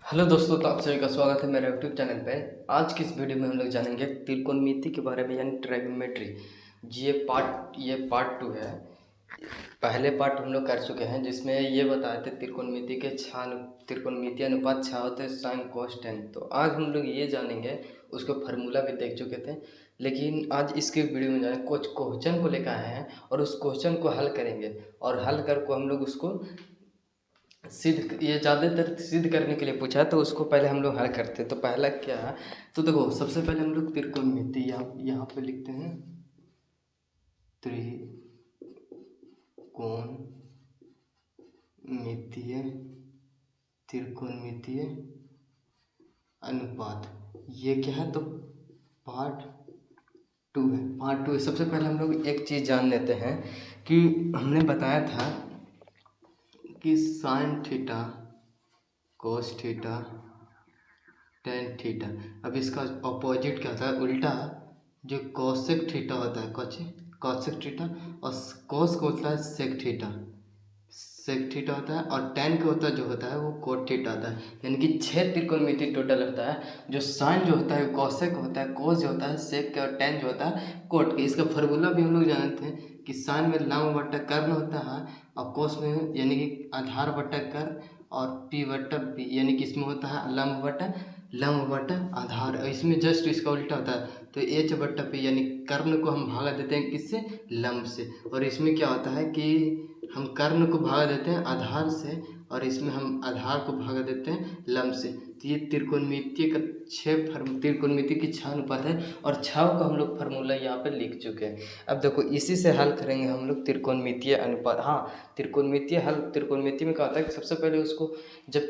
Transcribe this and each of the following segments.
Hello दोस्तों, तो आप सभी का स्वागत है मेरे यूट्यूब चैनल पे। आज की इस वीडियो में हम लोग जानेंगे त्रिकोणमिति के बारे में, यानी ट्राइगोनोमेट्री। ये पार्ट 2 है। पहले पार्ट हम लोग कर चुके हैं जिसमें ये बताए थे त्रिकोणमिति अनुपात छः होते हैं साइन कोस टेन। तो आज हम लोग ये जानेंगे, उसको फार्मूला भी देख चुके थे, लेकिन आज इसके वीडियो में जाने कुछ क्वेश्चन को लेकर आए हैं और उस क्वेश्चन को हल करेंगे। और हल कर को हम लोग उसको ये ज़्यादातर सिद्ध करने के लिए पूछा है, तो उसको पहले हम लोग हल करते हैं। तो पहला क्या है, तो देखो सबसे पहले हम लोग त्रिकोणमिति यहाँ पे लिखते हैं त्रिकोणमितीय अनुपात। ये क्या है, तो पार्ट 2 है। सबसे पहले हम लोग एक चीज़ जान लेते हैं कि हमने बताया था कि sine theta cos theta tan theta. अब इसका अपोजिट क्या होता है, उल्टा जो कोसेक थीटा होता है, कोसेक थीटा, और कोस को होता है सेक थीटा होता है, और टेन का होता है वो कोट थीटा होता है। यानी कि 6 त्रिकोणमिति टोटल होता है। जो साइन जो होता है कोसेक होता है, कोस जो होता है सेक के, और टेन जो होता है कोट के। इसका फार्मूला भी हम लोग जानते हैं कि साइन में लंब बट्टा कर्ण होता है, और कोस में यानी कि आधार बट्टा कर्ण, और पी बट्टा पी यानी कि इसमें होता है लंब बट्टा आधार। इसमें जस्ट इसका उल्टा होता है, तो एच बट्टा पी यानी कर्ण को हम भागा देते हैं किससे, लंब से। और इसमें क्या होता है कि हम कर्ण को भागा देते हैं आधार से, और इसमें हम आधार को भागा देते हैं लंब से। तो ये त्रिकोणमिति की 6 अनुपात है, और 6 का हम लोग फार्मूला यहाँ पे लिख चुके हैं। अब देखो इसी से हल करेंगे हम लोग त्रिकोणमितीय अनुपात। हाँ, त्रिकोणमिति में क्या होता है कि सबसे पहले उसको जब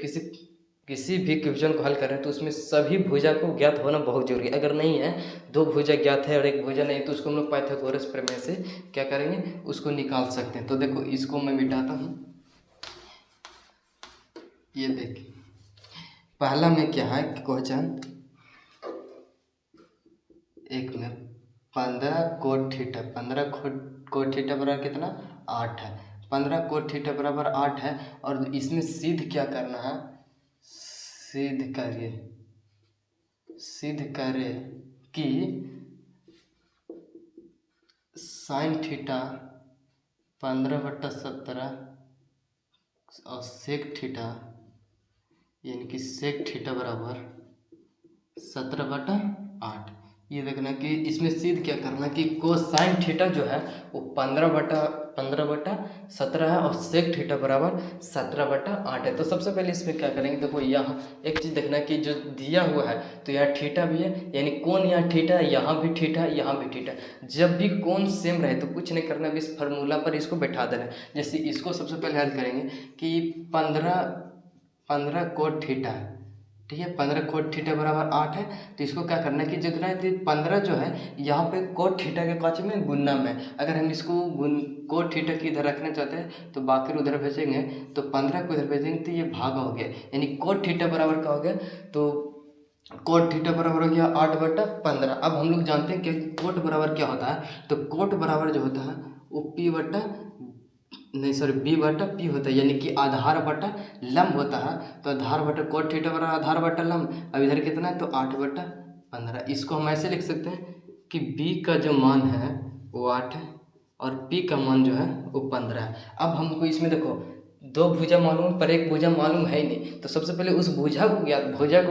किसी भी क्वेश्चन को हल करें तो उसमें सभी भुजा को ज्ञात होना बहुत जरूरी है। अगर नहीं है, 2 भुजा ज्ञात है और एक भुजा नहीं, तो उसको हम लोग पाइथागोरस प्रमेय से क्या करेंगे, उसको निकाल सकते हैं। तो देखो इसको मैं मिटाता हूँ। ये देखिए पहला में क्या है क्वेश्चन, एक में 15 कोट थीटा, 15 कोट थीटा बराबर कितना, 8 है। 15 कोट थीटा बराबर 8 है, और इसमें सिद्ध क्या करना है, सिद्ध करें कि साइन थीटा 15/17 और सेक थीटा यानी कि सेक थीटा बराबर 17/8। ये देखना कि इसमें सिद्ध क्या करना कि कोसाइन थीटा जो है वो 15/17 है, और सेक थीटा बराबर 17/8 है। तो सबसे पहले इसमें क्या करेंगे, देखो यहाँ एक चीज़ देखना कि जो दिया हुआ है तो यहाँ थीटा भी है, यानी कोण यहाँ थीटा है, यहाँ भी थीटा, यहाँ भी थीटा। जब भी कोण सेम रहे तो कुछ नहीं करना, इस फार्मूला पर इसको बैठा देना है। जैसे इसको सबसे पहले हल करेंगे कि 15 कोट थीटा है, ठीक है। 15 कोट थीटा बराबर 8 है, तो इसको क्या करना है कि जितना है 15 जो है यहाँ पे कोट थीटा के कक्ष में गुणा में, अगर हम इसको कोट थीटा की इधर रखना चाहते हैं तो बाकी उधर भेजेंगे, तो 15 को इधर भेजेंगे तो ये भागा हो गया, यानी कोट थीटा बराबर क्या हो गया, तो कोट थीटा बराबर हो गया 8/15। अब हम लोग जानते हैं कि कोट बराबर क्या होता है, तो कोट बराबर जो होता है वो बी बटा पी होता है, यानी कि आधार बटा लंब होता है। तो आधार बटा कोट थीटा बराबर आधार बटा लंब। अब इधर कितना है, तो 8/15। इसको हम ऐसे लिख सकते हैं कि बी का जो मान है वो 8 है, और पी का मान जो है वो 15 है। अब हमको इसमें देखो 2 भुजा मालूम पर एक भुजा मालूम है ही नहीं, तो सबसे पहले उस भुजा को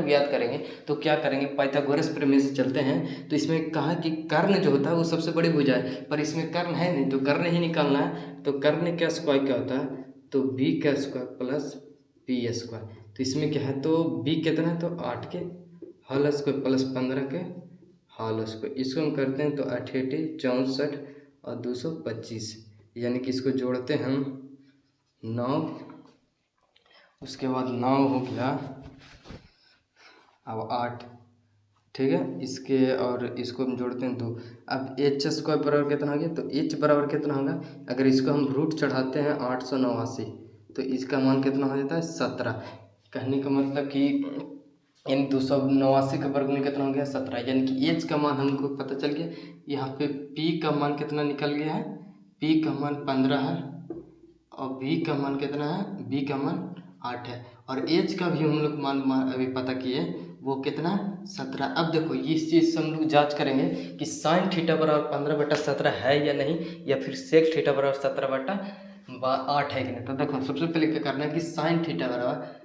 ज्ञात करेंगे। तो क्या करेंगे, पाइथागोरस प्रमेय से चलते हैं। तो इसमें कहा कि कर्ण जो होता है वो सबसे बड़ी भुजा है, पर इसमें कर्ण है नहीं, तो कर्ण ही निकालना है। तो कर्ण का स्क्वायर क्या होता है, तो बी का स्क्वायर प्लस पी स्क्वायर। तो इसमें क्या है, तो बी कितना है, तो 8 के होल स्क्वायर प्लस 15 के होल स्क्वायर। इसको हम करते हैं तो 8 64 और 225, यानी कि इसको जोड़ते हैं हम 9। उसके बाद 9 हो गया, अब 8, ठीक है। इसके और इसको हम जोड़ते हैं 2। अब एच स्क्वायर बराबर कितना हो गया, तो एच बराबर कितना होगा, अगर इसको हम रूट चढ़ाते हैं 889, तो इसका मान कितना हो जाता है 17। कहने का मतलब कि यानी 289 का वर्गमूल कितना हो गया 17, यानी कि एच का मान हमको पता चल गया। यहाँ पे पी का मान कितना निकल गया है, पी का मान 15 है, और बी का मान कितना है, बी का मान 8 है, और एच का भी हम लोग मान अभी पता किए, वो कितना 17। अब देखो इस चीज़ से हम लोग जाँच करेंगे कि साइन थीटा बराबर 15/17 है या नहीं, या फिर सेक थीटा बराबर 17/8 है कि नहीं। तो देखो सबसे पहले क्या करना है कि साइन थीटा बराबर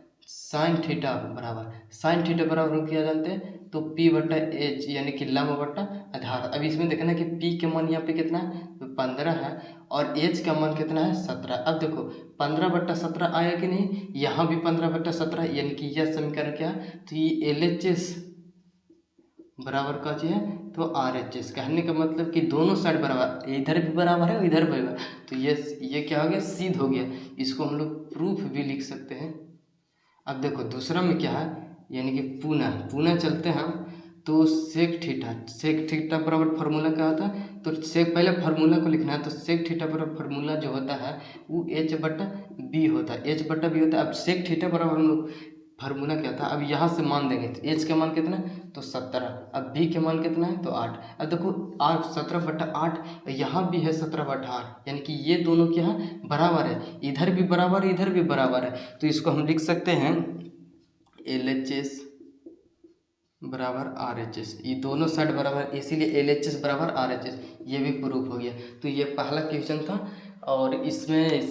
हम क्या जानते हैं, तो P/H यानी कि लंब बट्टा आधार। अब इसमें देखना है कि P के मान यहाँ पे कितना है, तो 15 है, और H का मान कितना है 17। अब देखो 15/17 आया कि नहीं, यहाँ भी 15/17, यानी कि यह समीकरण क्या है, तो ये LHS बराबर का चीज़ है, तो RHS। कहने का मतलब कि दोनों साइड बराबर, इधर भी बराबर है इधर भी बराबर, तो ये क्या हो गया, सिद्ध हो गया। इसको हम लोग प्रूफ भी लिख सकते हैं। अब देखो दूसरा में क्या है, यानी कि पुनः चलते हैं हम, तो सेक थीटा बराबर फार्मूला क्या होता है, तो सेक पहले फार्मूला को लिखना है, तो सेक थीटा बराबर फार्मूला जो होता है वो H/B होता है, H/B होता है। अब सेक थीटा बराबर हम लोग फार्मूला क्या था, अब यहाँ से मान देंगे, तो H का मान कितना है, तो 17, अब B के मान कितना है, तो 8। अब देखो 8 17/8, यहाँ भी है 17/8, यानी कि ये दोनों क्या है, बराबर है, इधर भी बराबर है इधर भी बराबर है। तो इसको हम लिख सकते हैं LHS बराबर RHS, ये दोनों साइड बराबर, इसीलिए LHS बराबर RHS, ये भी प्रूफ हो गया। तो ये पहला क्वेश्चन था, और इसमें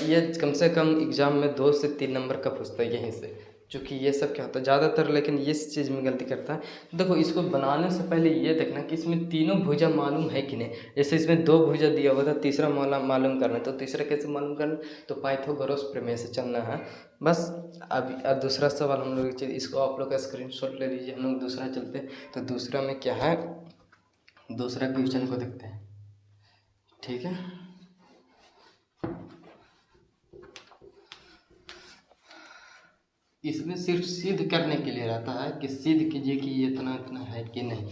ये कम से कम एग्ज़ाम में 2 से 3 नंबर का पूछता है यहीं से, चूँकि ये सब क्या होता है ज़्यादातर, लेकिन इस चीज़ में गलती करता है। देखो इसको बनाने से पहले ये देखना कि इसमें तीनों भुजा मालूम है कि नहीं। जैसे इसमें 2 भुजा दिया हुआ था, तीसरा मालूम करना है, तो तीसरा कैसे मालूम करना, तो पाइथागोरस प्रमेय से चलना है बस। अब दूसरा सवाल हम लोग इसको आप लोग का स्क्रीनशॉट ले लीजिए, हम लोग दूसरा चलते हैं। तो दूसरा में क्या है, दूसरा क्वेश्चन को देखते हैं, ठीक है। इसमें सिर्फ सिद्ध करने के लिए रहता है कि सिद्ध कीजिए कि ये इतना इतना है कि नहीं।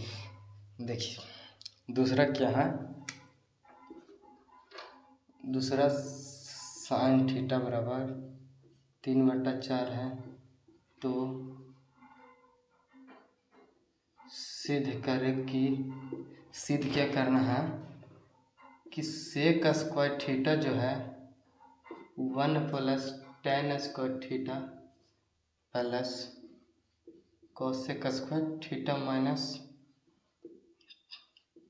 देखिए दूसरा क्या है, दूसरा साइन थीटा बराबर 3/4 है, तो सिद्ध क्या करना है कि सेक स्क्वायर थीटा जो है 1 + tan square theta plus cosec square theta minus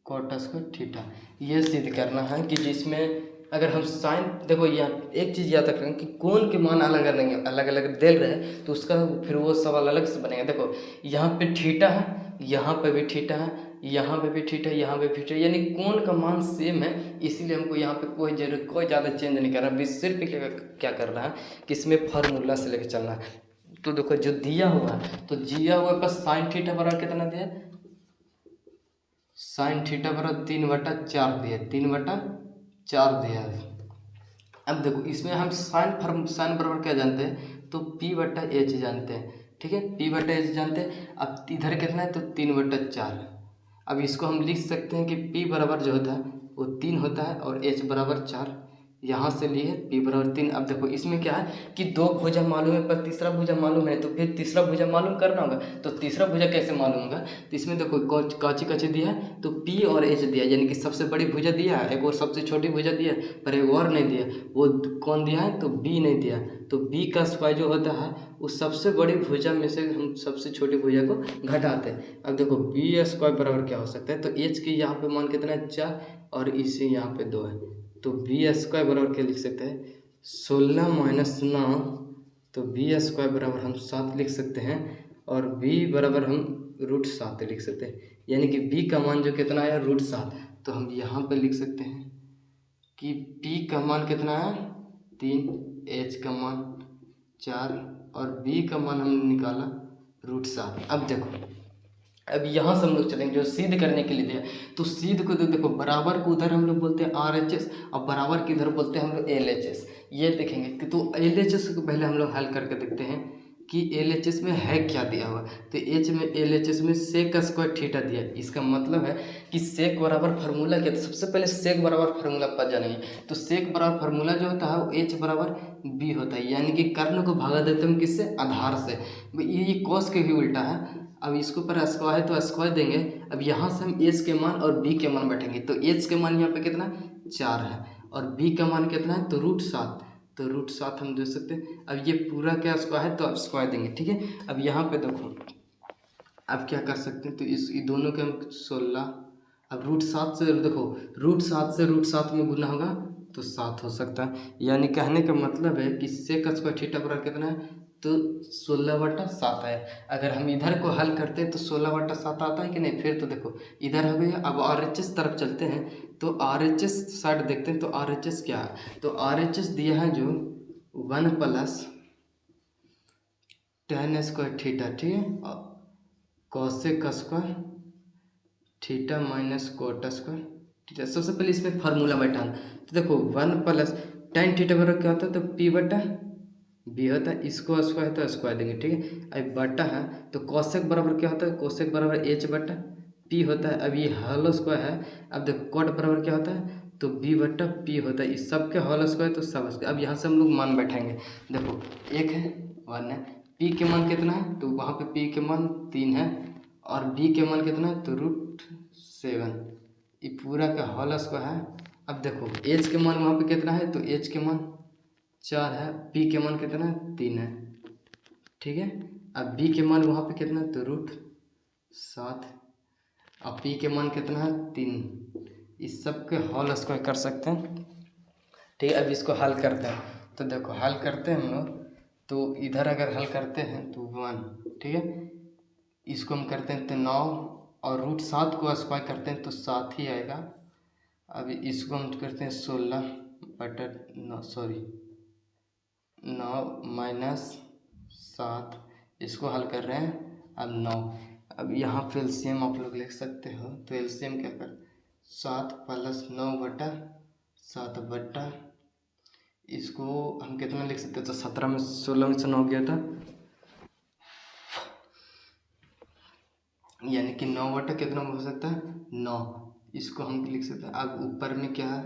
cot square theta, ये सिद्ध करना है कि जिसमें अगर हम साइन, देखो यहाँ एक चीज़ याद रखें कि कोण के मान अलग अलग दे रहे, तो उसका फिर वो सवाल अलग से बनेगा। देखो यहाँ पे थीटा है, यहाँ पे भी थीटा है, यहाँ पे भी थीटा है, यहाँ पे भी थीटा है, यानी कोण का मान सेम है, इसीलिए हमको यहाँ पे कोई ज़्यादा चेंज नहीं कर रहा। सिर्फ क्या कर रहा है कि इसमें फार्मूला से लेकर चलना है। तो देखो जो दिया हुआ है, तो दिया हुआ पर साइन थीटा बराबर कितना दिया, साइन थीटा बराबर 3/4 दिया, 3/4 दिया है। अब देखो इसमें हम साइन बराबर क्या जानते हैं, तो P/H जानते हैं, ठीक है, P/H जानते हैं। अब इधर कितना है, तो 3/4। अब इसको हम लिख सकते हैं कि P बराबर जो होता है वो 3 होता है, और H बराबर 4, यहाँ से लिए P बराबर 3। अब देखो इसमें क्या है कि 2 भुजा मालूम है पर तीसरा भुजा मालूम है, तो फिर तीसरा भुजा मालूम करना होगा। तो तीसरा भुजा कैसे मालूम होगा, तो इसमें देखो काची दिया है, तो P और H दिया, यानी कि सबसे बड़ी भुजा दिया है, एक और सबसे छोटी भुजा दिया, पर एक और नहीं दिया, वो कौन दिया है, तो B नहीं दिया। तो B का स्क्वायर जो होता है उस सबसे बड़ी भुजा में से हम सबसे छोटी भुजा को घटाते हैं। अब देखो B स्क्वायर बराबर क्या हो सकता है, तो H के यहाँ पे मान कितना है 4, और इसे यहाँ पे 2 है, तो B स्क्वायर बराबर क्या लिख सकते हैं 16 - 9, तो B स्क्वायर बराबर हम 7 लिख सकते हैं, और B बराबर हम √7 लिख सकते हैं, यानी कि B का मान जो कितना है √7। तो हम यहाँ पे लिख सकते हैं कि P का मान कितना है 3, H का मान 4, और B का मान हमने निकाला √7। अब देखो अब यहाँ से हम लोग चलेंगे जो सिद्ध करने के लिए दिया, तो सिद्ध को देखो बराबर को उधर हम लोग बोलते हैं RHS, और बराबर के इधर बोलते हैं हम लोग LHS। ये देखेंगे कि तो LHS को पहले हम लोग हल करके देखते हैं कि LHS में है क्या दिया हुआ। तो LHS में सेक स्क्वायर थीटा दिया, इसका मतलब है कि सेक बराबर फार्मूला क्या, तो सबसे पहले सेक बराबर फार्मूला पता जानेंगे। तो सेक बराबर फार्मूला जो होता है वो H बराबर B होता है, यानी कि कर्ण को भागा देते हैं किससे, आधार से। ये कॉस के ही उल्टा है। अब इसके ऊपर स्क्वायर है तो स्क्वायर देंगे। अब यहाँ से हम H के मान और B के मान बैठेंगे, तो H के मान यहाँ पे कितना 4 है, और B का मान कितना है तो √7, तो √7 हम दे सकते हैं। अब ये पूरा क्या स्क्वायर है तो आप स्क्वायर देंगे, ठीक है। अब यहाँ पे देखो अब क्या कर सकते हैं, तो इस दोनों के हम 16, अब √7 से देखो √7 से √7 में गुना होगा तो 7 हो सकता है। यानी कहने का मतलब है कि सेक स्क्वायर थीटा बराबर कितना है, तो 16/7 है। अगर हम इधर को हल करते हैं तो 16/7 आता है कि नहीं। फिर तो देखो इधर हो गया। अब RHS तरफ चलते हैं तो RHS साइड देखते हैं तो RHS क्या है, तो RHS दिया है जो 1 + tan स्क्वायर थीटा, ठीक है, cosec square theta minus cot square, ठीक है। सबसे पहले इसमें फार्मूला बैठाना, तो देखो 1 + tan थीटा बराबर क्या होता है, तो P/B होता है, इसको स्क्वायर है तो स्क्वायर देंगे, ठीक है। अब बटा है तो कोसेक बराबर क्या होता है, कोसेक बराबर H/P होता है। अब ये होल स्क्वायर है। अब देखो कोट बराबर क्या होता है, तो B/P होता है। इस सब के होल स्क्वायर तो सब स्क्वायर। अब यहाँ से हम लोग मान बैठाएंगे, देखो 1 है 1 है, P के मान कितना है, तो वहाँ पे P के मान 3 है और B के मान कितना है, तो √7, ये पूरा का होल स्क्वायर है। अब देखो H के मान वहाँ पे कितना है, तो H के मान 4 है, P के मान कितना है, 3 है, ठीक है। अब B के मान वहाँ पे कितना है, तो √7 और P के मान कितना है, 3। इस सब के होल स्क्वायर कर सकते हैं, ठीक है। अब इसको हल करते हैं, तो देखो हल करते हैं हम लोग, तो इधर अगर हल करते हैं तो 1, ठीक है। इसको हम करते हैं तो 9 और √7 को स्क्वायर करते हैं तो 7 ही आएगा। अब इसको हम करते हैं 16/9, सॉरी 9 - 7, इसको हल कर रहे हैं। अब 9, अब यहाँ पे एलसीएम आप लोग लिख सकते हो, तो एलसीएम क्या कर 7 + 9/7 इसको हम कितना लिख सकते हैं, तो 17 में 16 में से 9 गया था, यानी कि 9 कितना हो सकता है, 9। इसको हम लिख सकते हैं। अब ऊपर में क्या है,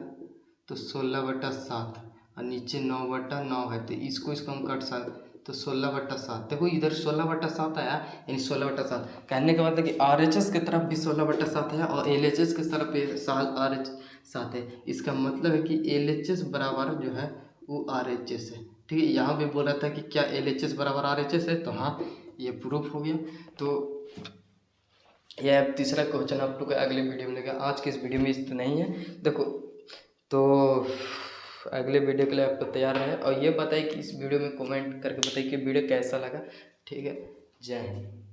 तो 16/7 और नीचे 9/9 है, तो इसको हम काट सकते, तो 16/7। देखो इधर 16/7 आया, यानी 16/7 कहने का मतलब कि RHS की तरफ भी 16/7 है और LHS की तरफ भी RH7 है। इसका मतलब है कि LHS बराबर जो है वो RHS है, ठीक है। यहाँ भी बोला था कि क्या LHS बराबर RHS है, तो हाँ ये प्रूफ हो गया। तो यह अब तीसरा क्वेश्चन आप लोग अगले वीडियो में लेगा। आज के इस वीडियो में इस तो नहीं है, देखो तो अगले वीडियो के लिए आप तैयार रहे और ये बताइए कि इस वीडियो में कमेंट करके बताइए कि वीडियो कैसा लगा, ठीक है। जय हिंद।